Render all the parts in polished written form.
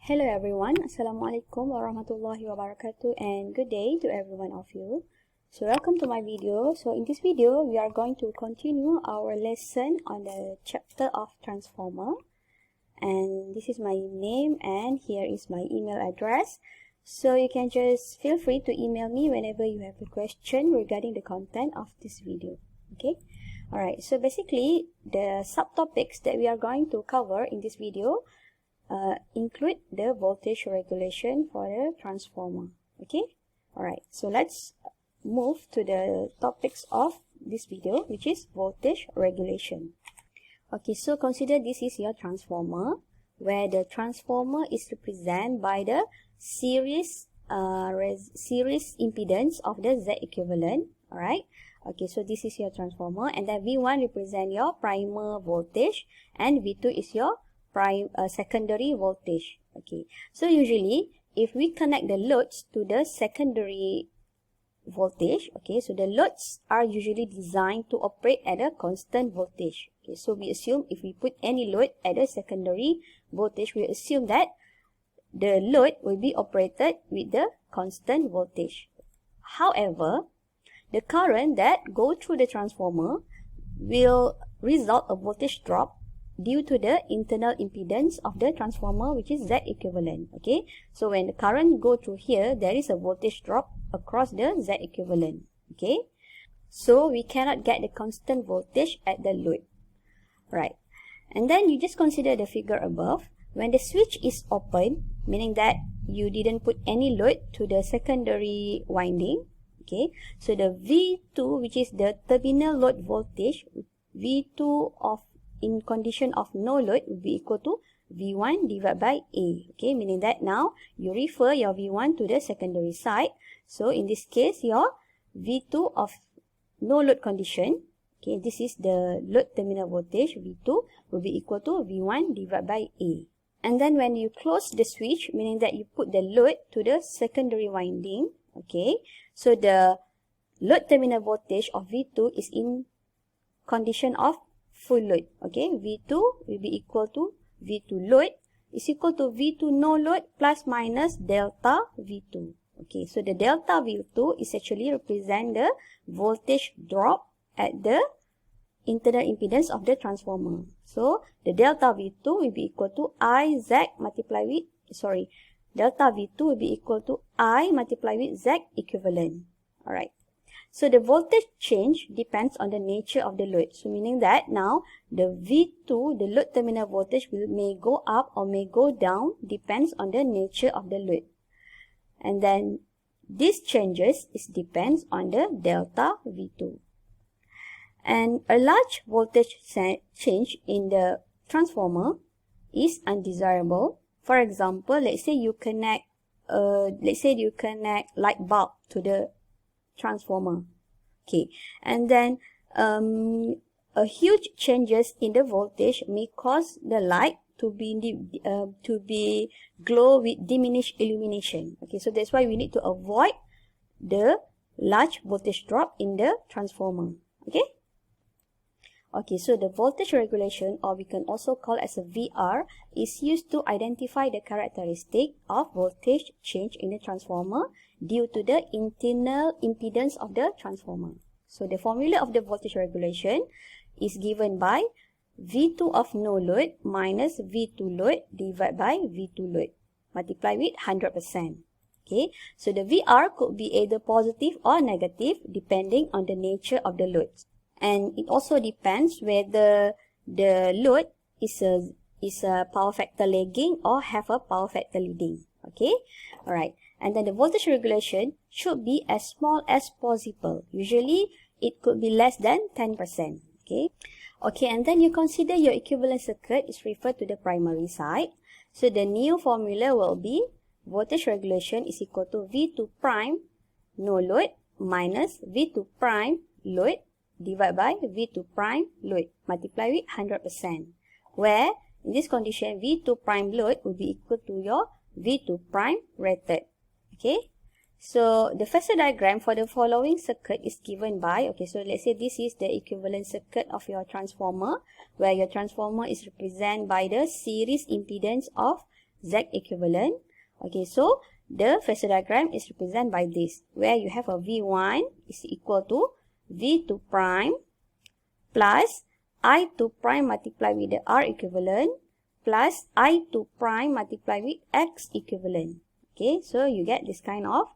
Hello everyone, Assalamualaikum warahmatullahi wabarakatuh, and good day to every one of you. So welcome to my video. So in this video, we are going to continue our lesson on the chapter of transformer. And this is my name and here is my email address. So you can just feel free to email me whenever you have a question regarding the content of this video. Okay. Alright, so basically the subtopics that we are going to cover in this video include the voltage regulation for the transformer. Okay. Alright, so let's move to the topics of this video, which is voltage regulation. Okay, so consider this is your transformer, where the transformer is represented by the series impedance of the Z equivalent. Alright. Okay, so this is your transformer, and then V1 represent your primer voltage, and V2 is your secondary voltage. Okay, so usually if we connect the loads to the secondary voltage, okay, so the loads are usually designed to operate at a constant voltage. Okay, so we assume if we put any load at a secondary voltage, we assume that the load will be operated with the constant voltage. However, the current that go through the transformer will result a voltage drop due to the internal impedance of the transformer, which is Z equivalent. Okay, so when the current go through here, there is a voltage drop across the Z equivalent. Okay, so we cannot get the constant voltage at the load. Right, and then you just consider the figure above. When the switch is open, meaning that you didn't put any load to the secondary winding. Okay, so the V2, which is the terminal load voltage, V2 of in condition of no load will be equal to V1 divided by A. Okay, meaning that now you refer your V1 to the secondary side. So in this case, your V2 of no load condition, okay, this is the load terminal voltage, V2 will be equal to V1 divided by A. And then when you close the switch, meaning that you put the load to the secondary winding, okay, so the load terminal voltage of V2 is in condition of full load. Okay, V2 will be equal to V2 load is equal to V2 no load plus minus delta V2. Okay, so the delta V2 is actually represent the voltage drop at the internal impedance of the transformer. So the delta V2 will be equal to Iz multiplied with, delta V2 will be equal to I multiplied with Z equivalent. Alright. So the voltage change depends on the nature of the load. So meaning that now the V2, the load terminal voltage may go up or may go down, depends on the nature of the load. And then these changes depends on the delta V2. And a large voltage change in the transformer is undesirable. For example, let's say you connect light bulb to the transformer. Okay, and then a huge changes in the voltage may cause the light to be glow with diminished illumination. Okay, so that's why we need to avoid the large voltage drop in the transformer. Okay. Okay, so the voltage regulation, or we can also call as a VR, is used to identify the characteristic of voltage change in the transformer due to the internal impedance of the transformer. So the formula of the voltage regulation is given by V2 of no load minus V2 load divided by V2 load multiplied with 100%. Okay, so the VR could be either positive or negative depending on the nature of the load. And it also depends whether the load is a power factor lagging or have a power factor leading. Okay, alright. And then the voltage regulation should be as small as possible. Usually, it could be less than 10%. Okay, okay. And then you consider your equivalent circuit is referred to the primary side. So the new formula will be voltage regulation is equal to V2 prime no load minus V2 prime load divided by V2 prime load multiplied with 100%, where in this condition V2 prime load will be equal to your V2 prime rated. Okay, so the phasor diagram for the following circuit is given by, okay, so let's say this is the equivalent circuit of your transformer, where your transformer is represented by the series impedance of Z equivalent. Okay, so the phasor diagram is represented by this, where you have a V1 is equal to V2 prime plus I2 prime multiplied with the R equivalent plus I2 prime multiplied with X equivalent. Okay, so you get this kind of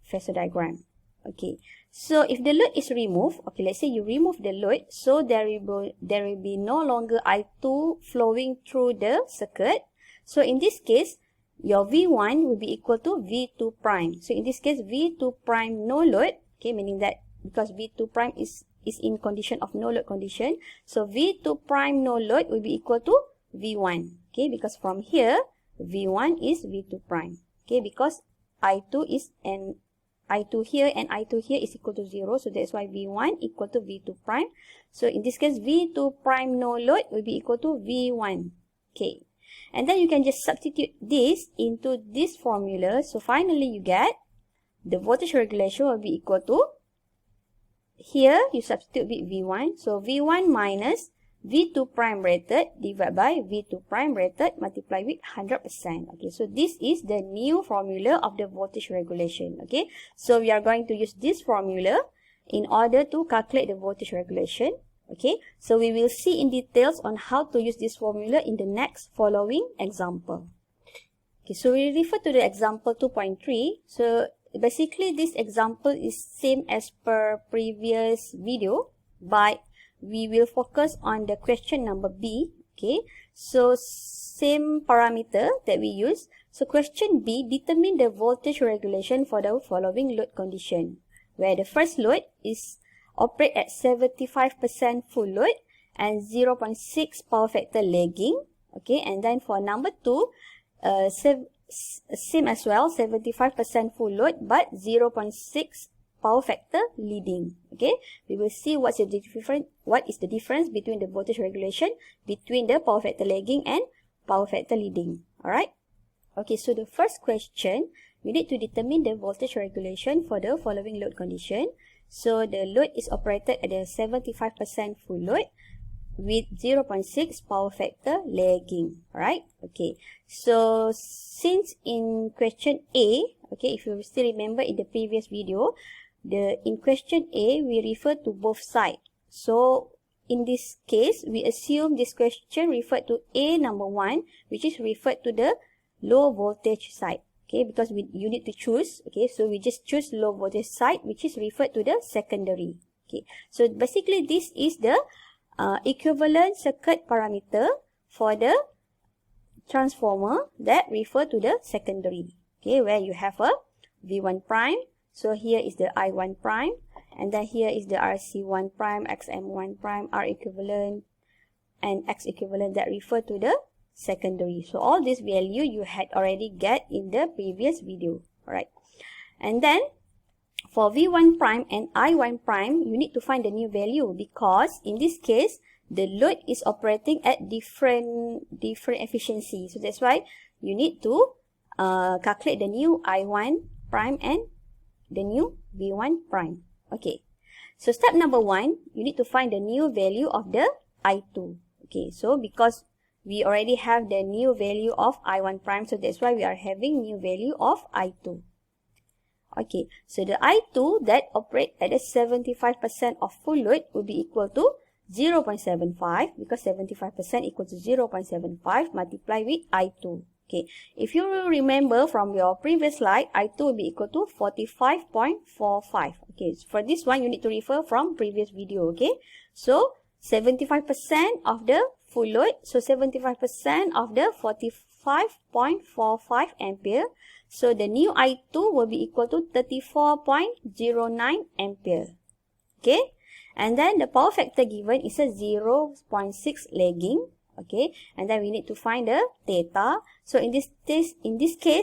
phasor diagram. Okay, so if the load is removed, okay, let's say you remove the load, so there will be no longer I2 flowing through the circuit. So in this case, your V1 will be equal to V2 prime. So in this case, V2 prime no load, okay, meaning that because V2 prime is in condition of no load condition, so V2 prime no load will be equal to V1, okay, because from here, V1 is V2 prime, okay, because I2 is and I2 here and I2 here is equal to 0, so that's why V1 equal to V2 prime. So in this case, V2 prime no load will be equal to V1, okay. And then you can just substitute this into this formula. So finally you get the voltage regulation will be equal to, here you substitute with V1. So V1 minus V2 prime rated divided by V2 prime rated multiplied with 100%. Okay, so this is the new formula of the voltage regulation. Okay, so we are going to use this formula in order to calculate the voltage regulation. Okay, so we will see in details on how to use this formula in the next following example. Okay, so we refer to the example 2.3. So basically this example is same as per previous video, but we will focus on the question number B. Okay, so same parameter that we use. So question B, determine the voltage regulation for the following load condition, where the first load is operate at 75% full load and 0.6 power factor lagging. Okay, and then for number 2, same as well, 75% full load but 0.6 power factor leading. Okay, we will see what is the difference between the voltage regulation between the power factor lagging and power factor leading. Alright. Okay, so the first question, we need to determine the voltage regulation for the following load condition. So the load is operated at a 75% full load with 0.6 power factor lagging. Alright. Okay, so since in question A, okay, if you still remember in the previous video, in question A, we refer to both sides. So in this case, we assume this question referred to A number 1, which is referred to the low voltage side. Okay, because you need to choose. Okay, so we just choose low voltage side, which is referred to the secondary. Okay, so basically this is the equivalent circuit parameter for the transformer that refer to the secondary. Okay, where you have a V1 prime. So here is the I1 prime, and then here is the RC1 prime, XM1 prime, R equivalent, and X equivalent that refer to the secondary. So all this value you had already get in the previous video. Alright. And then for V1 prime and I1 prime, you need to find the new value, because in this case, the load is operating at different efficiency. So that's why you need to calculate the new I1 prime and the new V1 prime. Okay. So step number 1, you need to find the new value of the I2. Okay. So because we already have the new value of I1 prime, so that's why we are having new value of I2. Okay, so the I2 that operate at a 75% of full load will be equal to 0.75, because 75% equal to 0.75 multiplied with I2. Okay, if you remember from your previous slide, I2 will be equal to 45.45. Okay, so for this one, you need to refer from previous video. Okay, so 75% of the full load, so 75% of the 45.45 ampere. So the new I2 will be equal to 34.09 ampere. Okay, and then the power factor given is a 0.6 lagging. Okay, and then we need to find the theta. So in this case,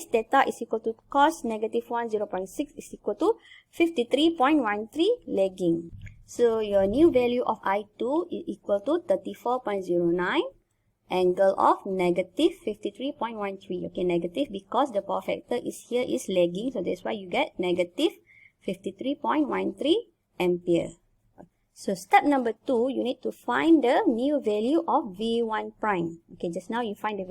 theta is equal to cos -1 0.6 is equal to 53.13 lagging. So your new value of I2 is equal to 34.09, angle of -53.13. Okay, negative because the power factor is here is lagging, so that's why you get -53.13 ampere. So step number 2, you need to find the new value of V1 prime. Okay, just now you find the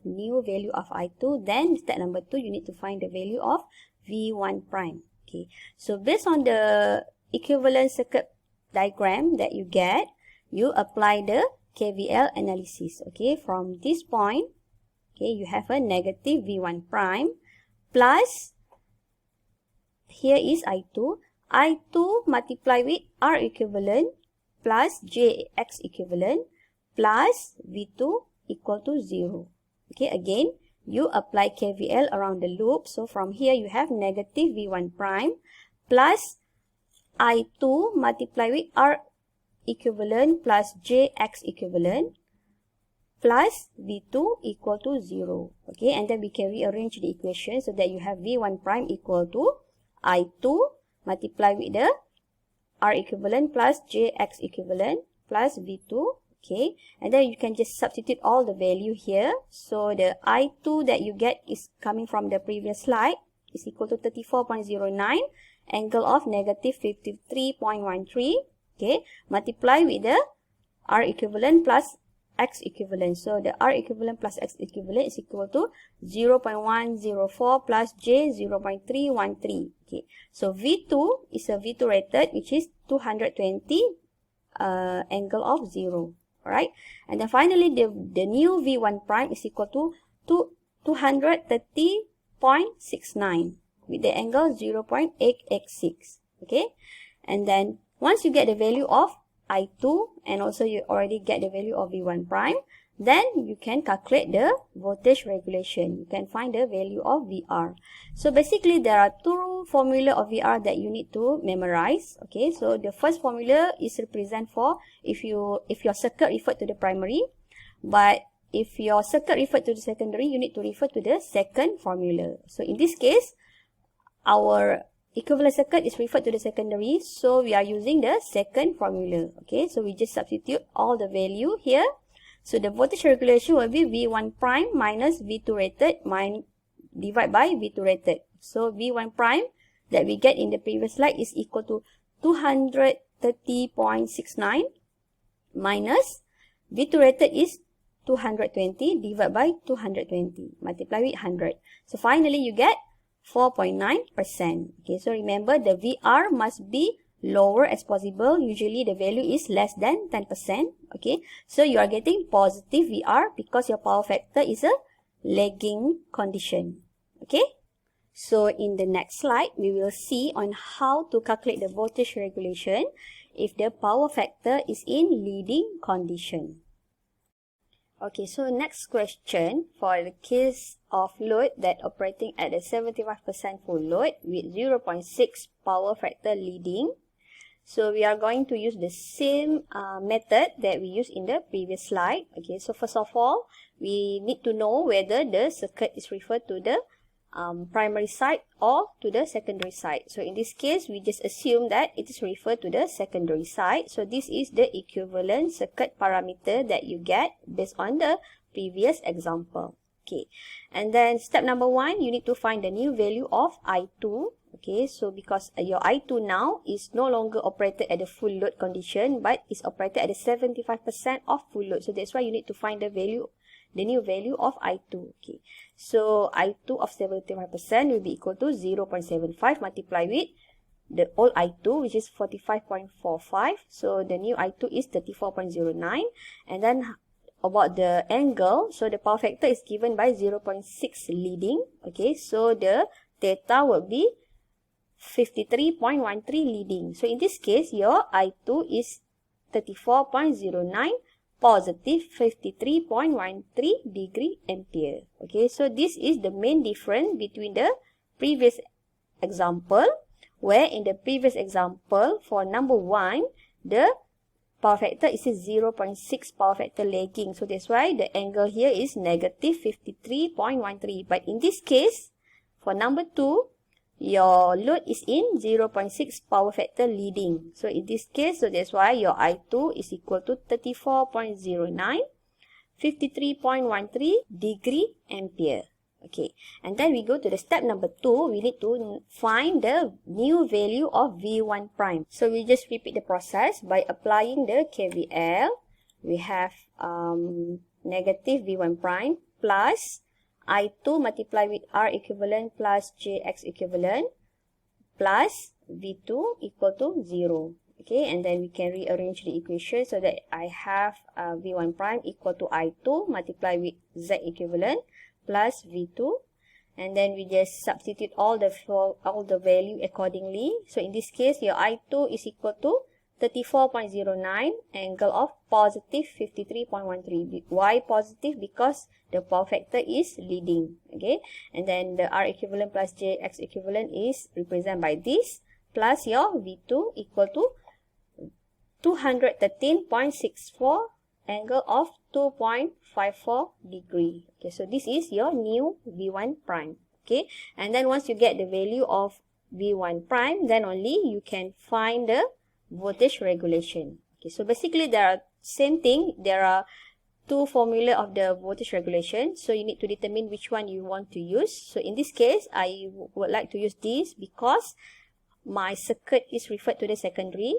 new value of I2. Then step number 2, you need to find the value of V1 prime. Okay, so based on the equivalent circuit diagram that you get, you apply the KVL analysis. Okay, from this point, okay, you have a negative V1 prime plus, here is I2. I2 multiply with R equivalent plus JX equivalent plus V2 equal to 0. Okay, again, you apply KVL around the loop. So from here, you have negative V1 prime plus I2 multiply with R equivalent plus JX equivalent plus V2 equal to 0. Okay, and then we can rearrange the equation so that you have V1 prime equal to I2 multiply with the R equivalent plus JX equivalent plus V2. Okay, and then you can just substitute all the value here. So the I2 that you get is coming from the previous slide is equal to 34.09, angle of negative 53.13. Okay, multiply with the R equivalent plus X equivalent. So the R equivalent plus X equivalent is equal to 0.104 plus J 0.313. Okay, so V2 is a V2 rated, which is 220 angle of 0. Alright, and then finally the new V1 prime is equal to 230.69 with the angle 0.886. Okay, and then once you get the value of I2 and also you already get the value of V1 prime, then you can calculate the voltage regulation. You can find the value of VR. So basically there are two formula of VR that you need to memorize. Okay, so the first formula is represent for if your circuit referred to the primary, but if your circuit referred to the secondary, you need to refer to the second formula. So in this case, our equivalent circuit is referred to the secondary, so we are using the second formula. Okay, so we just substitute all the value here. So the voltage regulation will be V1 prime minus V2 rated divided by V2 rated. So V1 prime that we get in the previous slide is equal to 230.69 minus V2 rated is 220 divided by 220 multiply with 100. So finally you get 4.9%. Okay, so remember the VR must be lower as possible. Usually the value is less than 10%. Okay, so you are getting positive VR because your power factor is a lagging condition. Okay, so in the next slide we will see on how to calculate the voltage regulation if the power factor is in leading condition. Okay, so next question, for the case of load that operating at a 75% full load with 0.6 power factor leading. So we are going to use the same method that we used in the previous slide. Okay, so first of all, we need to know whether the circuit is referred to the primary side or to the secondary side. So in this case, we just assume that it is referred to the secondary side. So this is the equivalent circuit parameter that you get based on the previous example. Okay, and then step number 1, you need to find the new value of I2. Okay, so because your I2 now is no longer operated at the full load condition, but is operated at the 75% of full load. So that's why you need to find the value, the new value of I2. Okay, so I2 of 75% will be equal to 0.75 multiplied with the old I2, which is 45.45. So the new I2 is 34.09. And then about the angle, so the power factor is given by 0.6 leading. Okay, so the theta will be 53.13 leading. So in this case, your I2 is 34.09 positive 53.13 degree ampere. Okay, so this is the main difference between the previous example, where in the previous example for number 1, the power factor is 0.6 power factor lagging. So that's why the angle here is negative 53.13. But in this case, for number 2, your load is in 0.6 power factor leading. So in this case, so that's why your I2 is equal to 34.09, 53.13 degree ampere. Okay, and then we go to the step number 2. We need to find the new value of V1 prime. So we just repeat the process by applying the KVL. We have negative V1 prime plus I2 multiplied with R equivalent plus JX equivalent plus V2 equal to 0. Okay, and then we can rearrange the equation so that I have V1 prime equal to I2 multiplied with Z equivalent plus V2, and then we just substitute all the value accordingly. So in this case, your I2 is equal to 34.09, angle of positive 53.13. Why positive? Because the power factor is leading. Okay, and then the R equivalent plus JX equivalent is represented by this, plus your V2 equal to 213.64, angle of 2.54 degree. Okay, so this is your new V1 prime. Okay, and then once you get the value of V1 prime, then only you can find the voltage regulation. Okay, so basically there are same thing. There are two formula of the voltage regulation. So you need to determine which one you want to use. So in this case, I would like to use this because my circuit is referred to the secondary.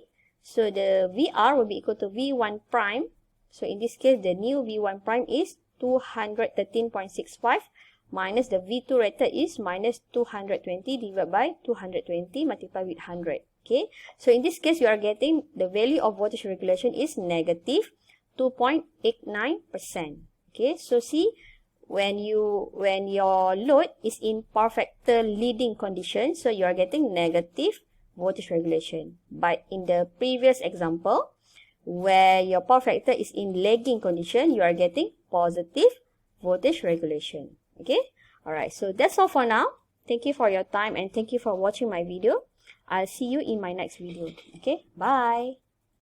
So the VR will be equal to V1 prime. So in this case, the new V1 prime is 213.65 minus the V2 rated is minus 220 divided by 220 multiplied with 100. Okay, so in this case, you are getting the value of voltage regulation is negative 2.89%. Okay, so see, when your load is in power factor leading condition, so you are getting negative voltage regulation. But in the previous example, where your power factor is in lagging condition, you are getting positive voltage regulation. Okay, alright, so that's all for now. Thank you for your time and thank you for watching my video. I'll see you in my next video. Okay, bye.